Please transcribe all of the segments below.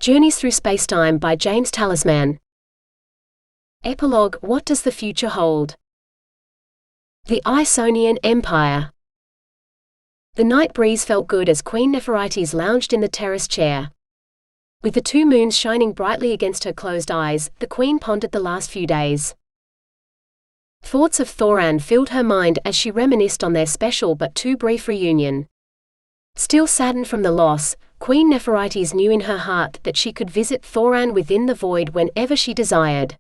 Journeys Through SpaceTime by James Talisman. Epilogue. What does the future hold? The Isonian Empire. The night breeze felt good as Queen Nepherites lounged in the terrace chair. With the two moons shining brightly against her closed eyes, the Queen pondered the last few days. Thoughts of Thoran filled her mind as she reminisced on their special but too brief reunion. Still saddened from the loss, Queen Nepherites knew in her heart that she could visit Thoran within the void whenever she desired.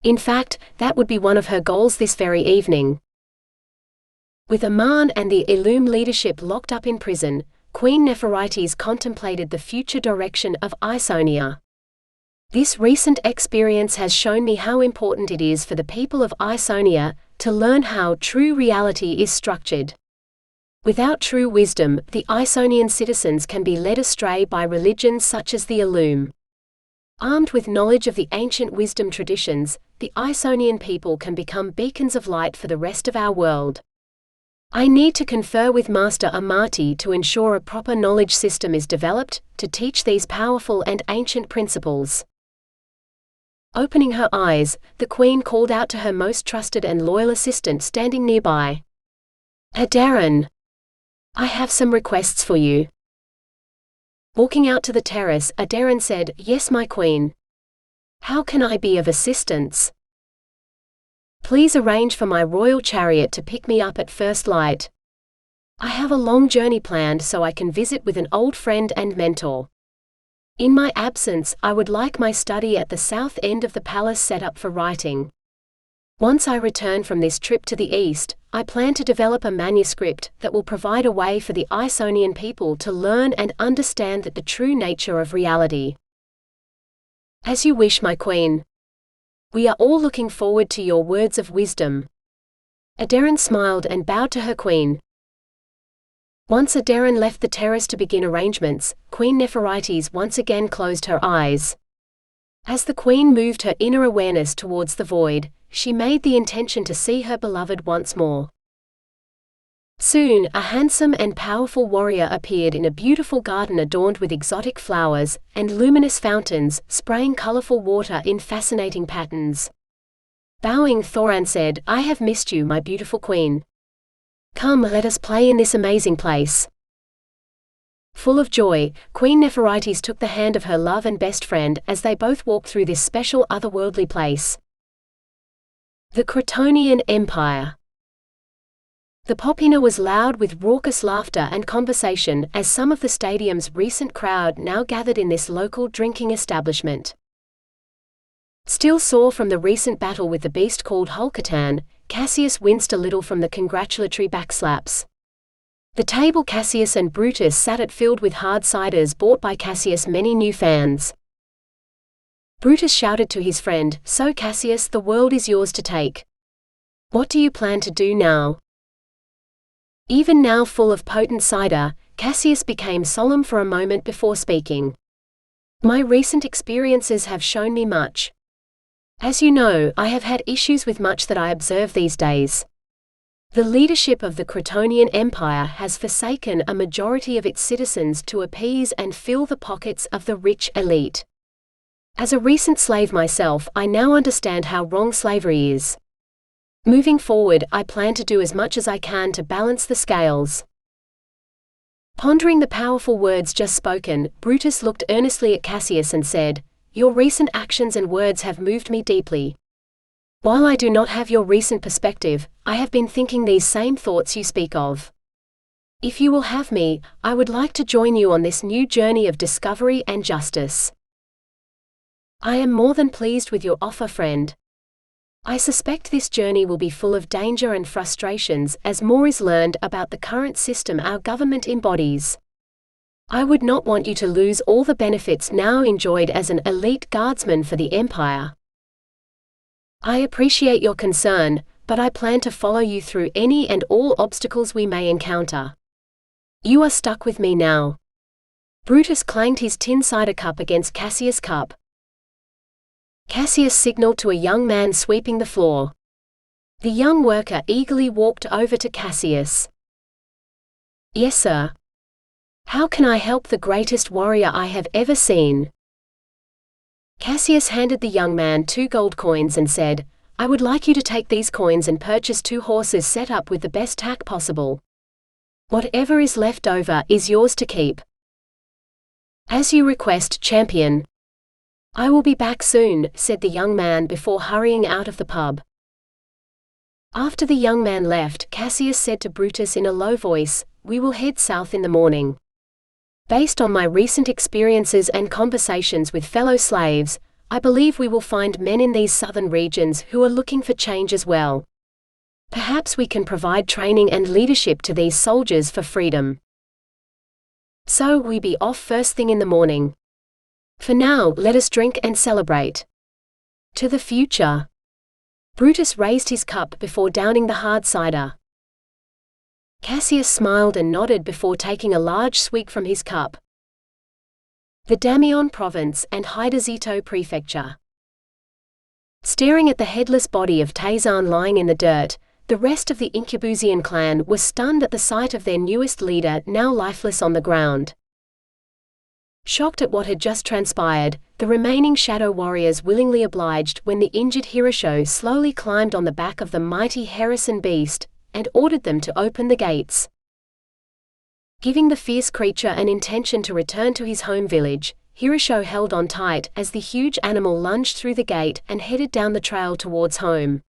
In fact, that would be one of her goals this very evening. With Aman and the Illum leadership locked up in prison, Queen Nepherites contemplated the future direction of Isonia. This recent experience has shown me how important it is for the people of Isonia to learn how true reality is structured. Without true wisdom, the Isonian citizens can be led astray by religions such as the Illum. Armed with knowledge of the ancient wisdom traditions, the Isonian people can become beacons of light for the rest of our world. I need to confer with Master Amati to ensure a proper knowledge system is developed to teach these powerful and ancient principles. Opening her eyes, the Queen called out to her most trusted and loyal assistant standing nearby. Adaran, I have some requests for you. Walking out to the terrace, Adaran said, Yes, my queen. How can I be of assistance? Please arrange for my royal chariot to pick me up at first light. I have a long journey planned so I can visit with an old friend and mentor. In my absence, I would like my study at the south end of the palace set up for writing. Once I return from this trip to the east, I plan to develop a manuscript that will provide a way for the Isonian people to learn and understand the true nature of reality. As you wish, my queen. We are all looking forward to your words of wisdom. Adaran smiled and bowed to her queen. Once Adaran left the terrace to begin arrangements, Queen Nepherites once again closed her eyes. As the queen moved her inner awareness towards the void, she made the intention to see her beloved once more. Soon, a handsome and powerful warrior appeared in a beautiful garden adorned with exotic flowers and luminous fountains, spraying colorful water in fascinating patterns. Bowing, Thoran said, I have missed you, my beautiful queen. Come, let us play in this amazing place. Full of joy, Queen Nepherites took the hand of her love and best friend as they both walked through this special otherworldly place. The Crotonian Empire. The Popina was loud with raucous laughter and conversation as some of the stadium's recent crowd now gathered in this local drinking establishment. Still sore from the recent battle with the beast called Hulkatan, Cassius winced a little from the congratulatory backslaps. The table Cassius and Brutus sat at filled with hard ciders bought by Cassius' many new fans. Brutus shouted to his friend, So Cassius, the world is yours to take. What do you plan to do now? Even now full of potent cider, Cassius became solemn for a moment before speaking. My recent experiences have shown me much. As you know, I have had issues with much that I observe these days. The leadership of the Crotonian Empire has forsaken a majority of its citizens to appease and fill the pockets of the rich elite. As a recent slave myself, I now understand how wrong slavery is. Moving forward, I plan to do as much as I can to balance the scales. Pondering the powerful words just spoken, Brutus looked earnestly at Cassius and said, Your recent actions and words have moved me deeply. While I do not have your recent perspective, I have been thinking these same thoughts you speak of. If you will have me, I would like to join you on this new journey of discovery and justice. I am more than pleased with your offer, friend. I suspect this journey will be full of danger and frustrations as more is learned about the current system our government embodies. I would not want you to lose all the benefits now enjoyed as an elite guardsman for the Empire. I appreciate your concern, but I plan to follow you through any and all obstacles we may encounter. You are stuck with me now. Brutus clanged his tin cider cup against Cassius' cup. Cassius signaled to a young man sweeping the floor. The young worker eagerly walked over to Cassius. Yes, sir. How can I help the greatest warrior I have ever seen? Cassius handed the young man 2 gold coins and said, "I would like you to take these coins and purchase 2 horses set up with the best tack possible. Whatever is left over is yours to keep." "As you request, champion." "I will be back soon," said the young man before hurrying out of the pub. After the young man left, Cassius said to Brutus in a low voice, "We will head south in the morning. Based on my recent experiences and conversations with fellow slaves, I believe we will find men in these southern regions who are looking for change as well. Perhaps we can provide training and leadership to these soldiers for freedom. So we be off first thing in the morning. For now, let us drink and celebrate. To the future." Brutus raised his cup before downing the hard cider. Cassius smiled and nodded before taking a large swig from his cup. The Damion Province and Hydazito Prefecture. Staring at the headless body of Tazan lying in the dirt, the rest of the Incubusian clan was stunned at the sight of their newest leader now lifeless on the ground. Shocked at what had just transpired, the remaining shadow warriors willingly obliged when the injured Hirosho slowly climbed on the back of the mighty Harrison beast, and ordered them to open the gates. Giving the fierce creature an intention to return to his home village, Hirosho held on tight as the huge animal lunged through the gate and headed down the trail towards home.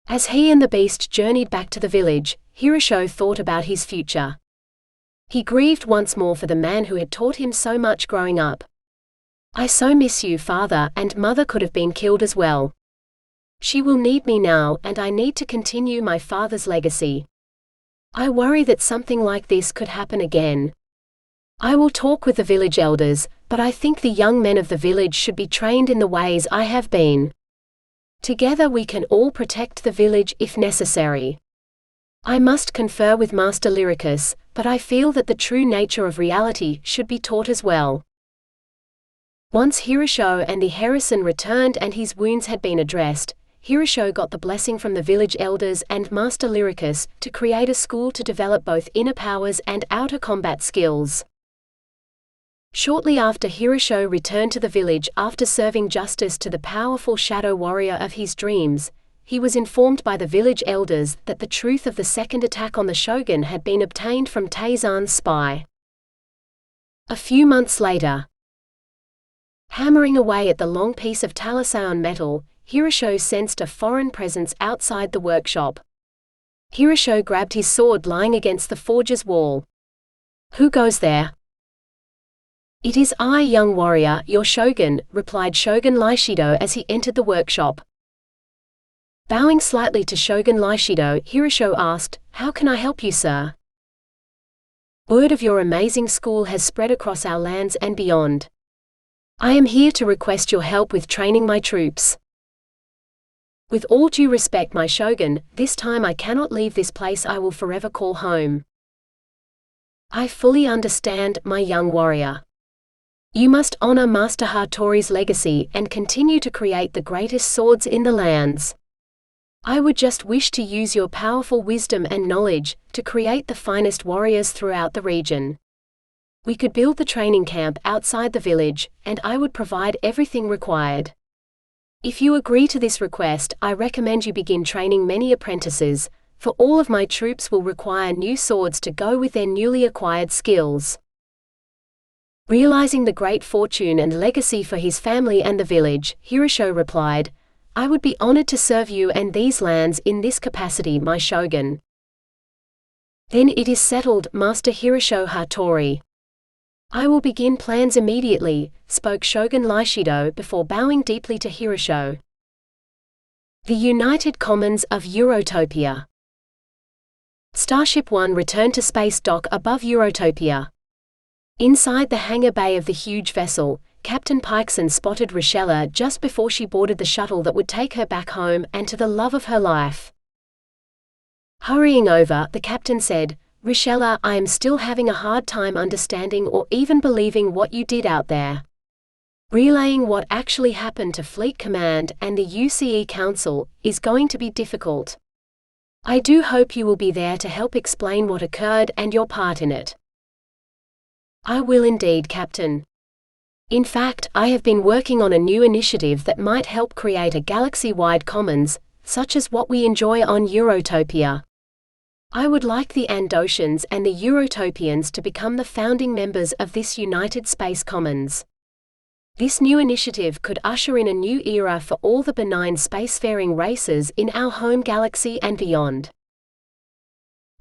As he and the beast journeyed back to the village, Hirosho thought about his future. He grieved once more for the man who had taught him so much growing up. "I so miss you, father, and mother could have been killed as well. She will need me now, and I need to continue my father's legacy. I worry that something like this could happen again. I will talk with the village elders, but I think the young men of the village should be trained in the ways I have been. Together we can all protect the village if necessary. I must confer with Master Lyricus, but I feel that the true nature of reality should be taught as well." Once Hirosho and the Harrison returned and his wounds had been addressed, Hirosho got the blessing from the village elders and Master Lyricus to create a school to develop both inner powers and outer combat skills. Shortly after Hirosho returned to the village after serving justice to the powerful shadow warrior of his dreams, he was informed by the village elders that the truth of the second attack on the shogun had been obtained from Tazan's spy. A few months later, hammering away at the long piece of Talasaon metal, Hirosho sensed a foreign presence outside the workshop. Hirosho grabbed his sword lying against the forge's wall. "Who goes there?" "It is I, young warrior, your shogun," replied Shogun Laishido as he entered the workshop. Bowing slightly to Shogun Laishido, Hirosho asked, "How can I help you, sir?" "Word of your amazing school has spread across our lands and beyond. I am here to request your help with training my troops. With all due respect, my shogun, this time I cannot leave this place I will forever call home." "I fully understand, my young warrior. You must honor Master Hattori's legacy and continue to create the greatest swords in the lands. I would just wish to use your powerful wisdom and knowledge to create the finest warriors throughout the region. We could build the training camp outside the village, and I would provide everything required. If you agree to this request, I recommend you begin training many apprentices, for all of my troops will require new swords to go with their newly acquired skills." Realizing the great fortune and legacy for his family and the village, Hirosho replied, "I would be honored to serve you and these lands in this capacity, my shogun." "Then it is settled, Master Hirosho Hattori. I will begin plans immediately," spoke Shogun Laishido before bowing deeply to Hirosho. The United Commons of Eurotopia. Starship One returned to space dock above Eurotopia. Inside the hangar bay of the huge vessel, Captain Pikeson spotted Rochella just before she boarded the shuttle that would take her back home and to the love of her life. Hurrying over, the captain said, "Rochella, I am still having a hard time understanding or even believing what you did out there. Relaying what actually happened to Fleet Command and the UCE Council is going to be difficult. I do hope you will be there to help explain what occurred and your part in it." "I will indeed, Captain. In fact, I have been working on a new initiative that might help create a galaxy-wide commons, such as what we enjoy on Eurotopia. I would like the Andosians and the Eurotopians to become the founding members of this United Space Commons. This new initiative could usher in a new era for all the benign spacefaring races in our home galaxy and beyond.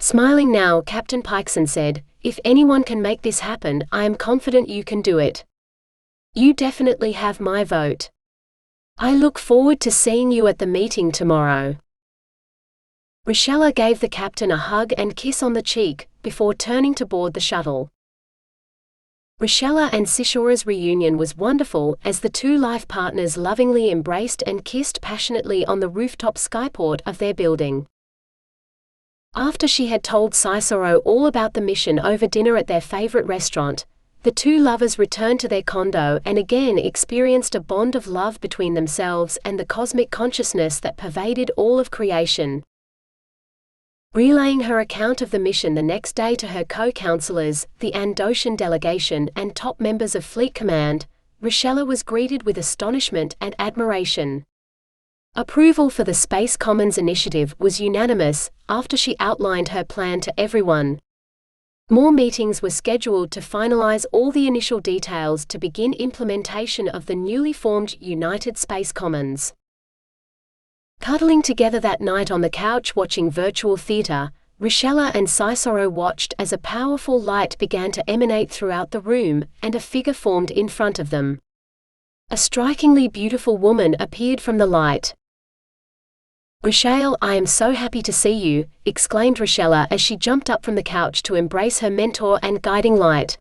Smiling now, Captain Pikeson said, "If anyone can make this happen, I am confident you can do it. You definitely have my vote. I look forward to seeing you at the meeting tomorrow." Rochella gave the captain a hug and kiss on the cheek, before turning to board the shuttle. Rochella and Sishora's reunion was wonderful as the two life partners lovingly embraced and kissed passionately on the rooftop skyport of their building. After she had told Sisoro all about the mission over dinner at their favorite restaurant, the two lovers returned to their condo and again experienced a bond of love between themselves and the cosmic consciousness that pervaded all of creation. Relaying her account of the mission the next day to her co-counselors, the Andosian delegation and top members of Fleet Command, Rochella was greeted with astonishment and admiration. Approval for the Space Commons initiative was unanimous after she outlined her plan to everyone. More meetings were scheduled to finalize all the initial details to begin implementation of the newly formed United Space Commons. Cuddling together that night on the couch watching virtual theater, Rochella and Sisoro watched as a powerful light began to emanate throughout the room, and a figure formed in front of them. A strikingly beautiful woman appeared from the light. "Rochelle, I am so happy to see you," exclaimed Rochella as she jumped up from the couch to embrace her mentor and guiding light.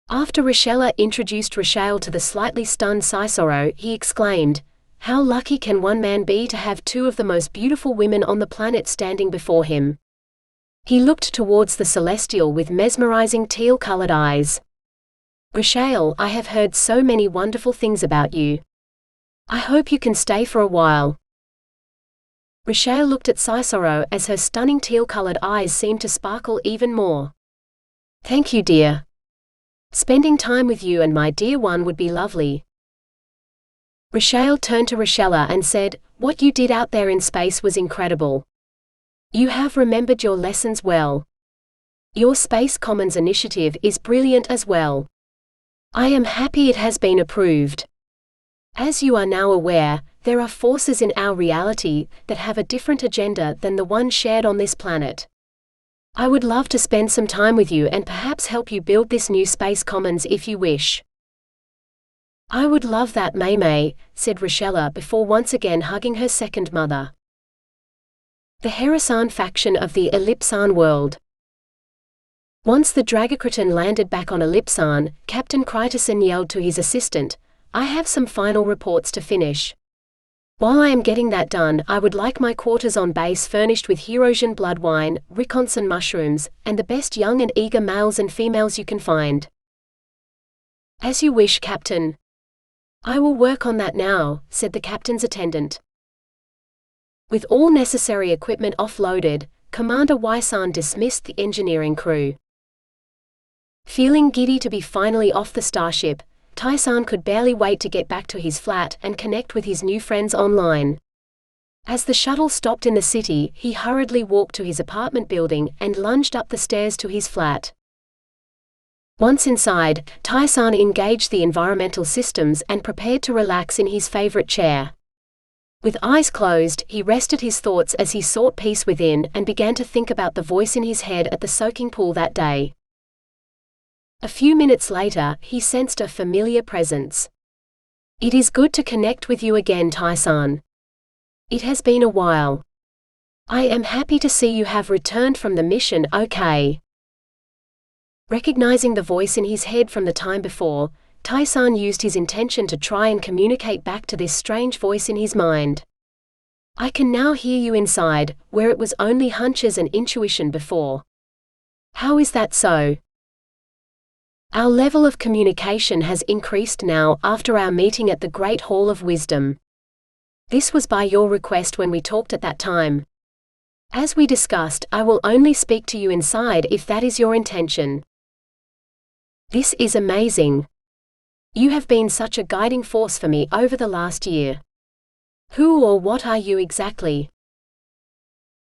After Rochella introduced Rochelle to the slightly stunned Sisoro, he exclaimed, "How lucky can one man be to have two of the most beautiful women on the planet standing before him?" He looked towards the celestial with mesmerizing teal-colored eyes. "Rochelle, I have heard so many wonderful things about you. I hope you can stay for a while." Rochelle looked at Sisoro as her stunning teal-colored eyes seemed to sparkle even more. "Thank you, dear. Spending time with you and my dear one would be lovely." Rochelle turned to Rochella and said, "What you did out there in space was incredible. You have remembered your lessons well. Your Space Commons initiative is brilliant as well. I am happy it has been approved. As you are now aware, there are forces in our reality that have a different agenda than the one shared on this planet. I would love to spend some time with you and perhaps help you build this new Space Commons if you wish." "I would love that, May," said Rochella before once again hugging her second mother. The Herasan faction of the Ellipsan world. Once the Dragocraton landed back on Ellipsan, Captain Kritosan yelled to his assistant, "I have some final reports to finish. While I am getting that done, I would like my quarters on base furnished with Hirosian blood wine, Rikonsan mushrooms, and the best young and eager males and females you can find." "As you wish, Captain. I will work on that now," said the captain's attendant. With all necessary equipment offloaded, Commander Wysan dismissed the engineering crew. Feeling giddy to be finally off the starship, Taisan could barely wait to get back to his flat and connect with his new friends online. As the shuttle stopped in the city, he hurriedly walked to his apartment building and lunged up the stairs to his flat. Once inside, Taisan engaged the environmental systems and prepared to relax in his favorite chair. With eyes closed, he rested his thoughts as he sought peace within and began to think about the voice in his head at the soaking pool that day. A few minutes later, he sensed a familiar presence. "It is good to connect with you again, Taisan. It has been a while. I am happy to see you have returned from the mission okay." Recognizing the voice in his head from the time before, Taisan used his intention to try and communicate back to this strange voice in his mind. "I can now hear you inside, where it was only hunches and intuition before. How is that so? Our level of communication has increased now after our meeting at the Great Hall of Wisdom. This was by your request when we talked at that time. As we discussed, I will only speak to you inside if that is your intention. This is amazing. You have been such a guiding force for me over the last year. Who or what are you exactly?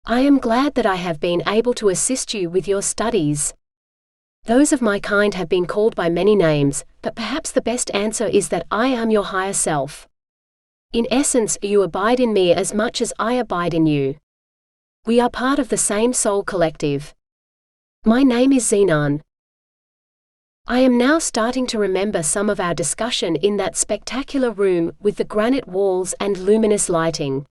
I am glad that I have been able to assist you with your studies. Those of my kind have been called by many names, but perhaps the best answer is that I am your higher self. In essence, you abide in me as much as I abide in you. We are part of the same soul collective. My name is Xenon. I am now starting to remember some of our discussion in that spectacular room with the granite walls and luminous lighting.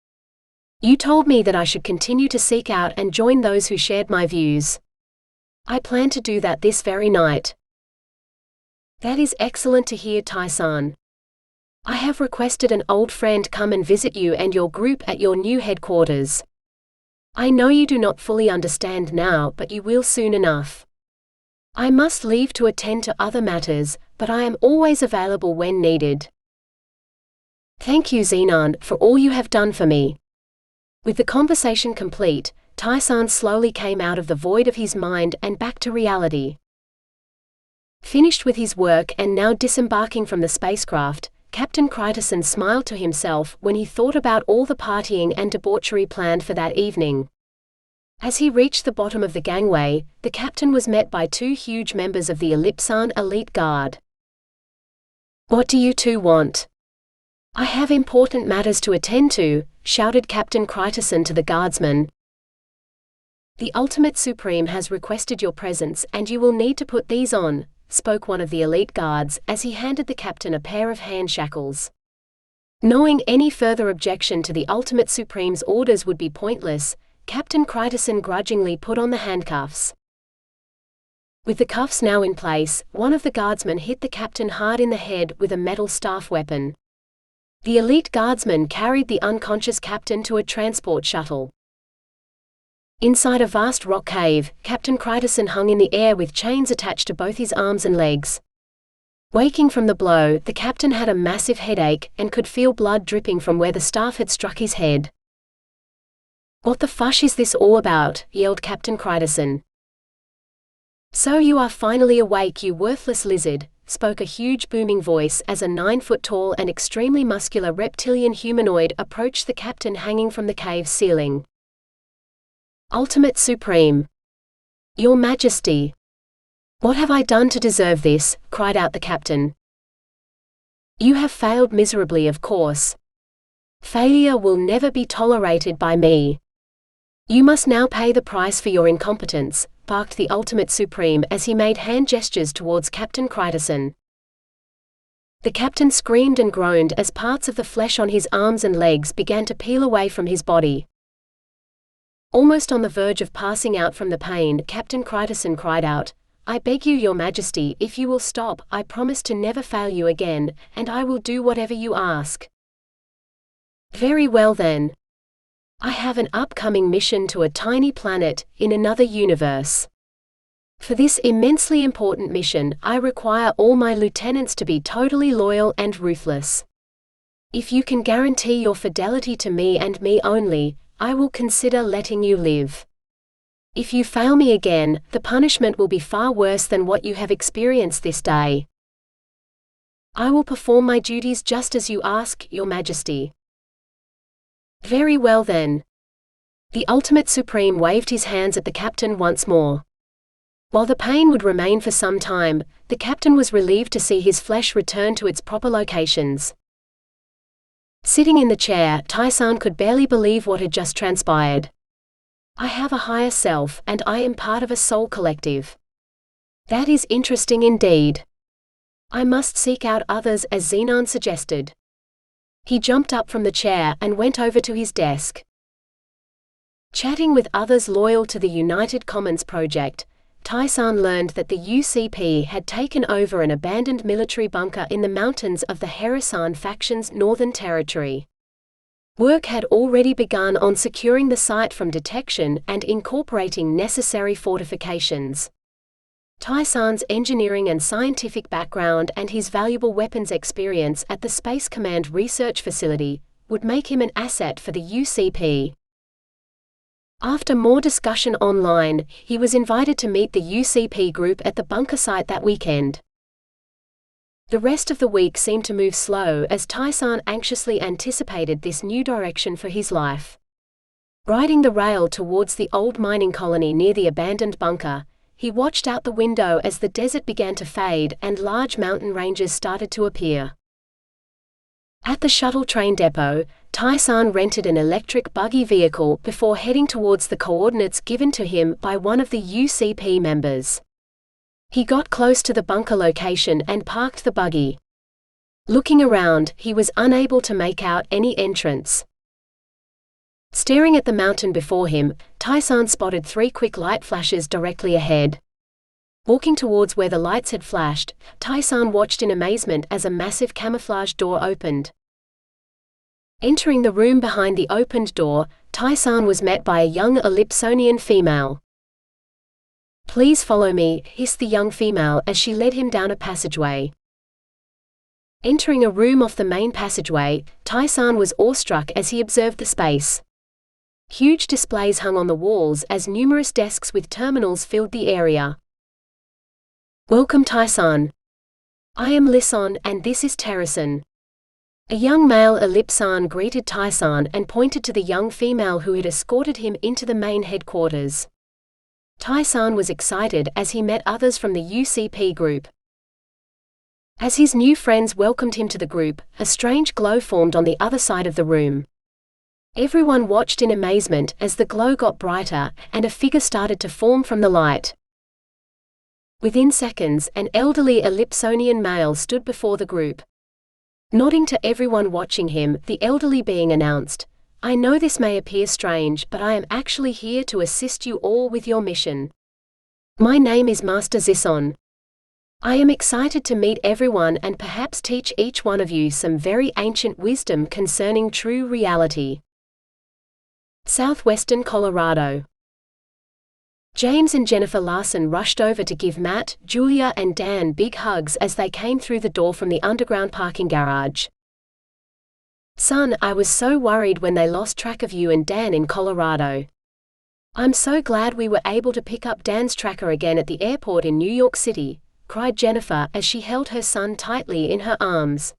You told me that I should continue to seek out and join those who shared my views. I plan to do that this very night. That is excellent to hear, Tai-san. I have requested an old friend come and visit you and your group at your new headquarters. I know you do not fully understand now, but you will soon enough. I must leave to attend to other matters, but I am always available when needed. Thank you, Xenon, for all you have done for me. With the conversation complete, Tai-san slowly came out of the void of his mind and back to reality. Finished with his work and now disembarking from the spacecraft, Captain Kryterson smiled to himself when he thought about all the partying and debauchery planned for that evening. As he reached the bottom of the gangway, the captain was met by two huge members of the Ellipsan Elite Guard. What do you two want? I have important matters to attend to, shouted Captain Kryterson to the guardsman. The Ultimate Supreme has requested your presence and you will need to put these on, spoke one of the elite guards as he handed the captain a pair of hand shackles. Knowing any further objection to the Ultimate Supreme's orders would be pointless, Captain Kryterson grudgingly put on the handcuffs. With the cuffs now in place, one of the guardsmen hit the captain hard in the head with a metal staff weapon. The elite guardsman carried the unconscious captain to a transport shuttle. Inside a vast rock cave, Captain Kryterson hung in the air with chains attached to both his arms and legs. Waking from the blow, the captain had a massive headache and could feel blood dripping from where the staff had struck his head. What the fush is this all about? Yelled Captain Kryterson. So you are finally awake, you worthless lizard, spoke a huge booming voice as a 9-foot-tall and extremely muscular reptilian humanoid approached the captain hanging from the cave's ceiling. Ultimate Supreme. Your Majesty. What have I done to deserve this? Cried out the captain. You have failed miserably, of course. Failure will never be tolerated by me. You must now pay the price for your incompetence, barked the Ultimate Supreme as he made hand gestures towards Captain Kryterson. The captain screamed and groaned as parts of the flesh on his arms and legs began to peel away from his body. Almost on the verge of passing out from the pain, Captain Kryterson cried out, I beg you, Your Majesty, if you will stop, I promise to never fail you again, and I will do whatever you ask. Very well then. I have an upcoming mission to a tiny planet, in another universe. For this immensely important mission, I require all my lieutenants to be totally loyal and ruthless. If you can guarantee your fidelity to me and me only, I will consider letting you live. If you fail me again, the punishment will be far worse than what you have experienced this day. I will perform my duties just as you ask, Your Majesty. Very well then. The Ultimate Supreme waved his hands at the captain once more. While the pain would remain for some time, the captain was relieved to see his flesh return to its proper locations. Sitting in the chair, Tai-san could barely believe what had just transpired. I have a higher self, and I am part of a soul collective. That is interesting indeed. I must seek out others, as Xenon suggested. He jumped up from the chair and went over to his desk. Chatting with others loyal to the United Commons Project, Tai-san learned that the UCP had taken over an abandoned military bunker in the mountains of the Herasan faction's northern territory. Work had already begun on securing the site from detection and incorporating necessary fortifications. Tai-san's engineering and scientific background and his valuable weapons experience at the Space Command Research Facility would make him an asset for the UCP. After more discussion online, he was invited to meet the UCP group at the bunker site that weekend. The rest of the week seemed to move slow as Tai-san anxiously anticipated this new direction for his life. Riding the rail towards the old mining colony near the abandoned bunker, he watched out the window as the desert began to fade and large mountain ranges started to appear. At the shuttle train depot, Tai-san rented an electric buggy vehicle before heading towards the coordinates given to him by one of the UCP members. He got close to the bunker location and parked the buggy. Looking around, he was unable to make out any entrance. Staring at the mountain before him, Tai-san spotted 3 quick light flashes directly ahead. Walking towards where the lights had flashed, Tai-san watched in amazement as a massive camouflage door opened. Entering the room behind the opened door, Tai-san was met by a young Ellipsonian female. "Please follow me," hissed the young female as she led him down a passageway. Entering a room off the main passageway, Tai-san was awestruck as he observed the space. Huge displays hung on the walls as numerous desks with terminals filled the area. "Welcome, Tai-san. I am Lisson and this is Terrason." A young male Ellipsan greeted Tai-san and pointed to the young female who had escorted him into the main headquarters. Tai-san was excited as he met others from the UCP group. As his new friends welcomed him to the group, a strange glow formed on the other side of the room. Everyone watched in amazement as the glow got brighter, and a figure started to form from the light. Within seconds, an elderly Ellipsonian male stood before the group. Nodding to everyone watching him, the elderly being announced, "I know this may appear strange, but I am actually here to assist you all with your mission. My name is Master Zisson. I am excited to meet everyone and perhaps teach each one of you some very ancient wisdom concerning true reality." Southwestern Colorado. James and Jennifer Larson rushed over to give Matt, Julia and Dan big hugs as they came through the door from the underground parking garage. "Son, I was so worried when they lost track of you and Dan in Colorado. I'm so glad we were able to pick up Dan's tracker again at the airport in New York City," cried Jennifer as she held her son tightly in her arms.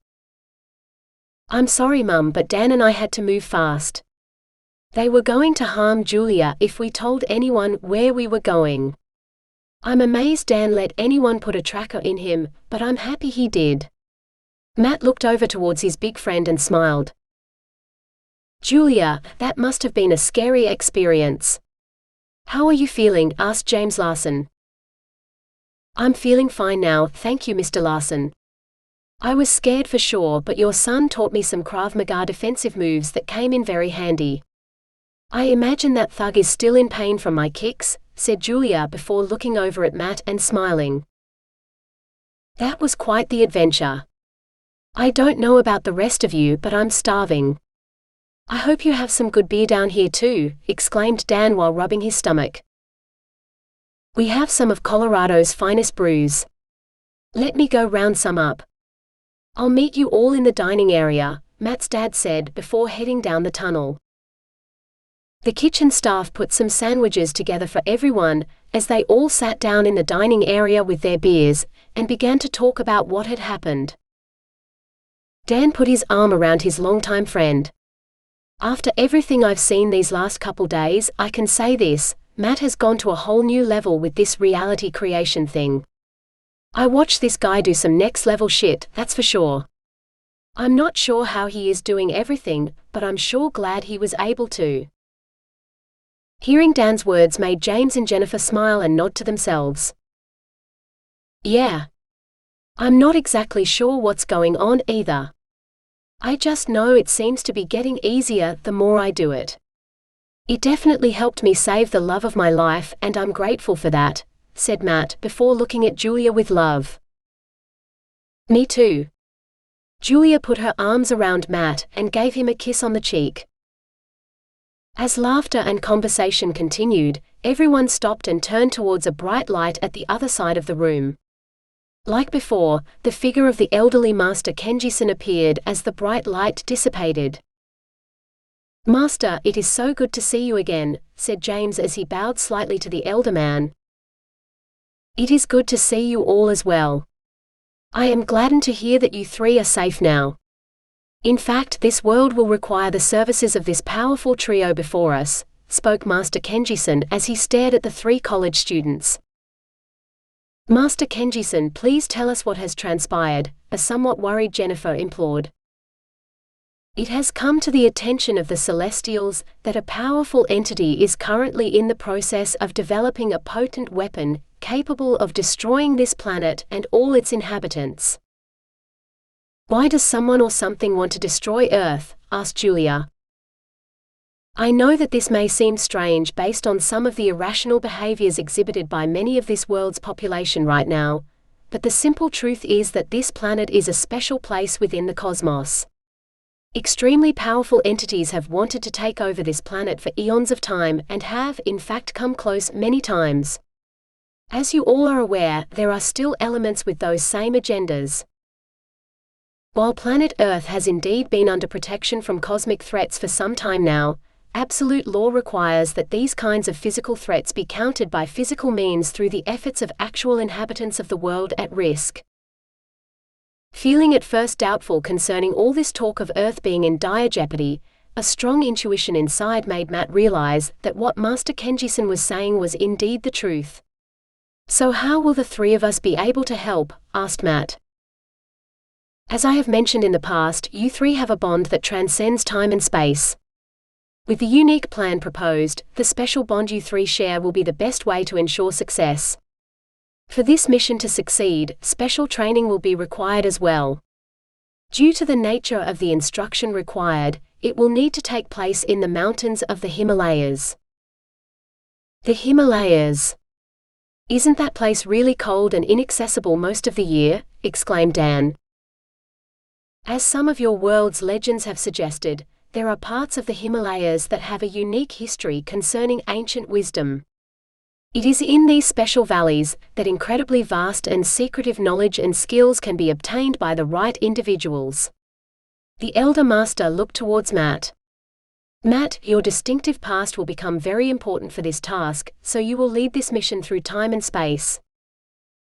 "I'm sorry, Mum, but Dan and I had to move fast. They were going to harm Julia if we told anyone where we were going. I'm amazed Dan let anyone put a tracker in him, but I'm happy he did." Matt looked over towards his big friend and smiled. "Julia, that must have been a scary experience. How are you feeling?" asked James Larson. "I'm feeling fine now, thank you, Mr. Larson. I was scared for sure, but your son taught me some Krav Maga defensive moves that came in very handy. I imagine that thug is still in pain from my kicks," said Julia before looking over at Matt and smiling. "That was quite the adventure. I don't know about the rest of you, but I'm starving. I hope you have some good beer down here too," exclaimed Dan while rubbing his stomach. "We have some of Colorado's finest brews. Let me go round some up. I'll meet you all in the dining area," Matt's dad said before heading down the tunnel. The kitchen staff put some sandwiches together for everyone, as they all sat down in the dining area with their beers, and began to talk about what had happened. Dan put his arm around his longtime friend. "After everything I've seen these last couple days, I can say this, Matt has gone to a whole new level with this reality creation thing. I watched this guy do some next level shit, that's for sure. I'm not sure how he is doing everything, but I'm sure glad he was able to." Hearing Dan's words made James and Jennifer smile and nod to themselves. "Yeah. I'm not exactly sure what's going on either. I just know it seems to be getting easier the more I do it. It definitely helped me save the love of my life and I'm grateful for that," said Matt before looking at Julia with love. "Me too." Julia put her arms around Matt and gave him a kiss on the cheek. As laughter and conversation continued, everyone stopped and turned towards a bright light at the other side of the room. Like before, the figure of the elderly Master Kenji-san appeared as the bright light dissipated. "Master, it is so good to see you again," said James as he bowed slightly to the elder man. "It is good to see you all as well. I am gladdened to hear that you three are safe now. In fact, this world will require the services of this powerful trio before us, spoke Master Kenji-san as he stared at the three college students. Master Kenji-san, please tell us what has transpired, a somewhat worried Jennifer implored. It has come to the attention of the Celestials that a powerful entity is currently in the process of developing a potent weapon capable of destroying this planet and all its inhabitants. Why does someone or something want to destroy Earth? Asked Julia. I know that this may seem strange based on some of the irrational behaviors exhibited by many of this world's population right now, but the simple truth is that this planet is a special place within the cosmos. Extremely powerful entities have wanted to take over this planet for eons of time and have, in fact, come close many times. As you all are aware, there are still elements with those same agendas. While planet Earth has indeed been under protection from cosmic threats for some time now, absolute law requires that these kinds of physical threats be countered by physical means through the efforts of actual inhabitants of the world at risk. Feeling at first doubtful concerning all this talk of Earth being in dire jeopardy, a strong intuition inside made Matt realize that what Master Kenji-san was saying was indeed the truth. So how will the three of us be able to help? Asked Matt. As I have mentioned in the past, you three have a bond that transcends time and space. With the unique plan proposed, the special bond you three share will be the best way to ensure success. For this mission to succeed, special training will be required as well. Due to the nature of the instruction required, it will need to take place in the mountains of the Himalayas. The Himalayas. Isn't that place really cold and inaccessible most of the year? Exclaimed Dan. As some of your world's legends have suggested, there are parts of the Himalayas that have a unique history concerning ancient wisdom. It is in these special valleys that incredibly vast and secretive knowledge and skills can be obtained by the right individuals. The Elder Master looked towards Matt. Matt, your distinctive past will become very important for this task, so you will lead this mission through time and space.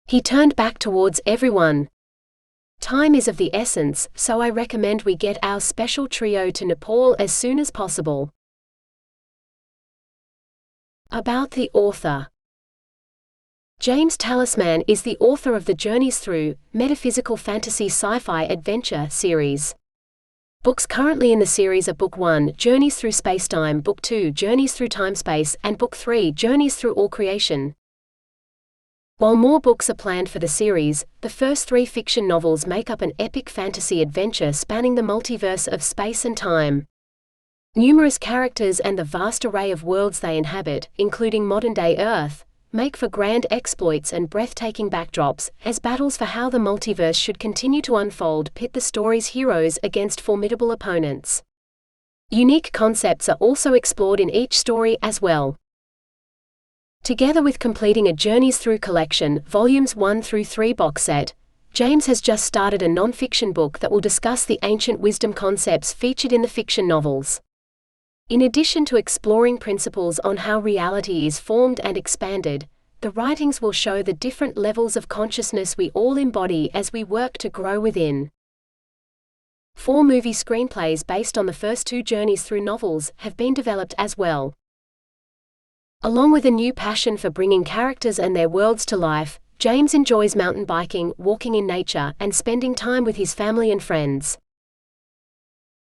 He turned back towards everyone. Time is of the essence, so I recommend we get our special trio to Nepal as soon as possible. About the author. James Talisman is the author of the Journeys Through Metaphysical Fantasy Sci-Fi Adventure series. Books currently in the series are Book 1, Journeys Through Spacetime, Book 2, Journeys Through Timespace, and Book 3, Journeys Through All Creation. While more books are planned for the series, the first 3 fiction novels make up an epic fantasy adventure spanning the multiverse of space and time. Numerous characters and the vast array of worlds they inhabit, including modern-day Earth, make for grand exploits and breathtaking backdrops, as battles for how the multiverse should continue to unfold pit the story's heroes against formidable opponents. Unique concepts are also explored in each story as well. Together with completing a Journeys Through collection, volumes 1 through 3 box set, James has just started a non-fiction book that will discuss the ancient wisdom concepts featured in the fiction novels. In addition to exploring principles on how reality is formed and expanded, the writings will show the different levels of consciousness we all embody as we work to grow within. 4 movie screenplays based on the first 2 Journeys Through novels have been developed as well. Along with a new passion for bringing characters and their worlds to life, James enjoys mountain biking, walking in nature, and spending time with his family and friends.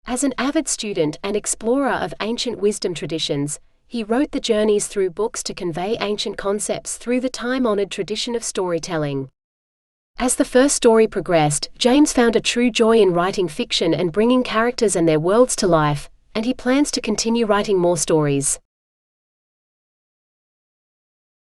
As an avid student and explorer of ancient wisdom traditions, he wrote the Journeys Through books to convey ancient concepts through the time-honored tradition of storytelling. As the first story progressed, James found a true joy in writing fiction and bringing characters and their worlds to life, and he plans to continue writing more stories.